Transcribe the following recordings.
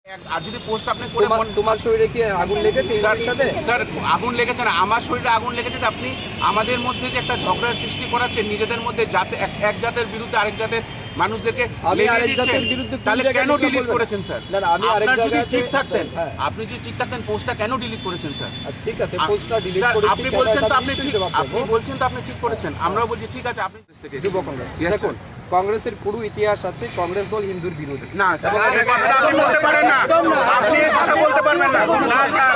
আর যদি পোস্ট আপনি করে তোমার শরীরে কি আগুন লেগেছে? স্যার আগুন লেগেছে না, আমার শরীরে আগুন লেগেছে। আপনি আমাদের মধ্যে যে একটা ঝগড়ার সৃষ্টি করাচ্ছেন নিজেদের মধ্যে, জাতে এক জাতের বিরুদ্ধে আরেক জাতের মানুষদেরকে তাহলে কেন ডিলিট করেছেন স্যার? আপনার যদি ঠিক থাকতেন, আপনি যদি ঠিক থাকতেন পোস্টটা কেন ডিলিট করেছেন স্যার? ঠিক আছে, পোস্টটা ডিলিট করেছি। আপনি বলছেন তো আপনি ঠিক, আপনি বলছেন তো আপনি ঠিক করেছেন, আমরাও বলছি ঠিক আছে। আপনি যুব কংগ্রেস, দেখুন কংগ্রেসের পুরো ইতিহাস আছে, কংগ্রেস দল হিন্দুর বিরোধী। না স্যার, আপনি বলতে পারেন না, আপনি এই কথা বলতে পারবেন না। না স্যার,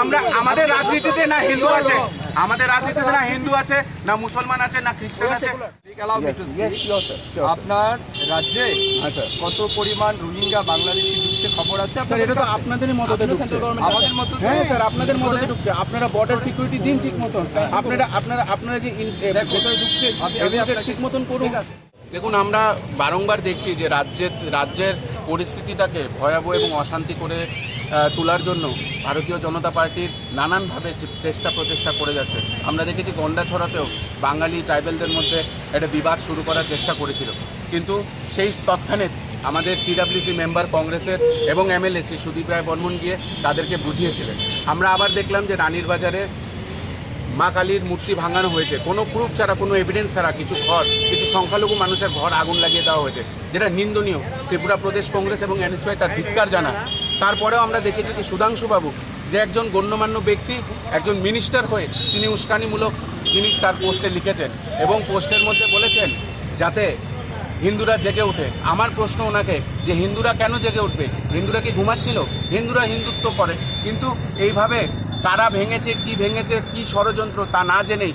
আমরা আমাদের রাজনীতিতে না হিন্দু আছে, আমাদের রাজনীতিতে না হিন্দু আছে, না মুসলমান আছে, না খ্রিস্টান আছে। আপনার রাজ্যে কত পরিমাণ রোহিঙ্গা বাংলাদেশি ঢুকছে খবর আছে? এটা তো আপনাদেরই মদতে ঢুকছে, আমাদের মতো। হ্যাঁ স্যার, আপনাদের মদতে ঢুকছে। আপনারা বর্ডার সিকিউরিটি দিন ঠিক মতন, আপনারা যে ঢুকছে ঠিক মতন করুন। দেখুন, আমরা বারংবার দেখছি যে রাজ্যের পরিস্থিতিটাকে ভয়াবহ এবং অশান্তি করে তোলার জন্য ভারতীয় জনতা পার্টির নানানভাবে প্রচেষ্টা করে যাচ্ছে। আমরা দেখেছি গন্ডাছড়াতেও বাঙালি ট্রাইবেলদের মধ্যে একটা বিবাদ শুরু করার চেষ্টা করেছিল, কিন্তু সেই তৎক্ষণে আমাদের সিডাব্লিউসি মেম্বার কংগ্রেসের এবং এমএলএ শ্রী সুদীপ রায় বর্মন গিয়ে তাদেরকে বুঝিয়েছিলেন। আমরা আবার দেখলাম যে রানীর বাজারে মা কালীর মূর্তি ভাঙানো হয়েছে, কোনো প্রুফ ছাড়া, কোনো এভিডেন্স ছাড়া কিছু সংখ্যালঘু মানুষের ঘর আগুন লাগিয়ে দেওয়া হয়েছে, যেটা নিন্দনীয়। ত্রিপুরা প্রদেশ কংগ্রেস এবং এনএসওয়াই তার ধিক্কার জানায়। তারপরেও আমরা দেখেছি যে সুধাংশুবাবু, যে একজন গণ্যমান্য ব্যক্তি, একজন মিনিস্টার হয়ে তিনি উস্কানিমূলক জিনিস তার পোস্টে লিখেছেন এবং পোস্টের মধ্যে বলেছেন যাতে হিন্দুরা জেগে ওঠে। আমার প্রশ্ন ওনাকে, যে হিন্দুরা কেন জেগে উঠবে? হিন্দুরা কি ঘুমাচ্ছিল? হিন্দুরা হিন্দুত্ব করে, কিন্তু এইভাবে কারা ভেঙেছে, কি ষড়যন্ত্র তা না জেনেই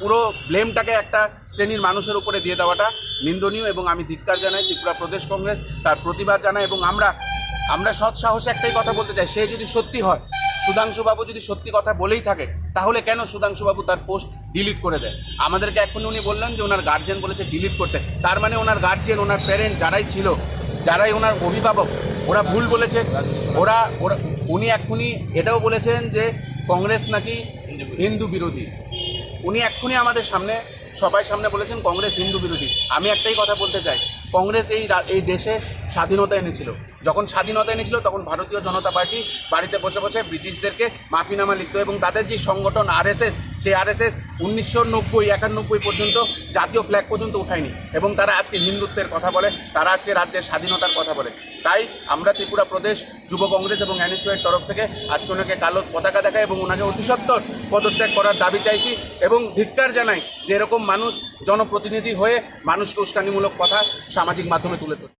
পুরো ব্লেমটাকে একটা শ্রেণীর মানুষের উপরে দিয়ে দেওয়াটা নিন্দনীয় এবং আমি ধিক্কার জানাই। ত্রিপুরা প্রদেশ কংগ্রেস তার প্রতিবাদ জানায় এবং আমরা সৎ সাহসে একটাই কথা বলতে চাই, সে যদি সত্যি হয়, সুধাংশুবাবু যদি সত্যি কথা বলেই থাকে, তাহলে কেন সুধাংশুবাবু তার পোস্ট ডিলিট করে দেয়? আমাদেরকে এখনই উনি বললেন যে ওনার গার্জিয়ান বলেছে ডিলিট করতে, তার মানে ওনার গার্জিয়ান, ওনার প্যারেন্ট যারাই ওনার অভিভাবক, ওরা ভুল বলেছে। উনি এক্ষুনি এটাও বলেছেন যে কংগ্রেস নাকি হিন্দু বিরোধী। উনি এক্ষুনি আমাদের সবাই সামনে বলেছেন কংগ্রেস হিন্দু বিরোধী। আমি একটাই কথা বলতে চাই, কংগ্রেস এই দেশে স্বাধীনতা এনেছিল। যখন স্বাধীনতা এনেছিল তখন ভারতীয় জনতা পার্টি বাড়িতে বসে বসে ব্রিটিশদেরকে মাফিনামা লিখত এবং তাদের যে সংগঠন আরএসএস, সেই আরএসএস 1991 পর্যন্ত জাতীয় ফ্ল্যাগ পর্যন্ত উঠায়নি এবং তারা আজকে হিন্দুত্বের কথা বলে, তারা আজকে রাজ্যের স্বাধীনতার কথা বলে। তাই আমরা ত্রিপুরা প্রদেশ যুব কংগ্রেস এবং এনএসওয়াইয়ের তরফ থেকে আজকে ওনাকে কালো পতাকা দেখায় এবং ওনাকে অতিসত্বর পদত্যাগ করার দাবি চাইছি এবং ধিক্কার জানাই যে এরকম মানুষ জনপ্রতিনিধি হয়ে মানুষকে উস্কানিমূলক কথা সামাজিক মাধ্যমে তুলে ধরে।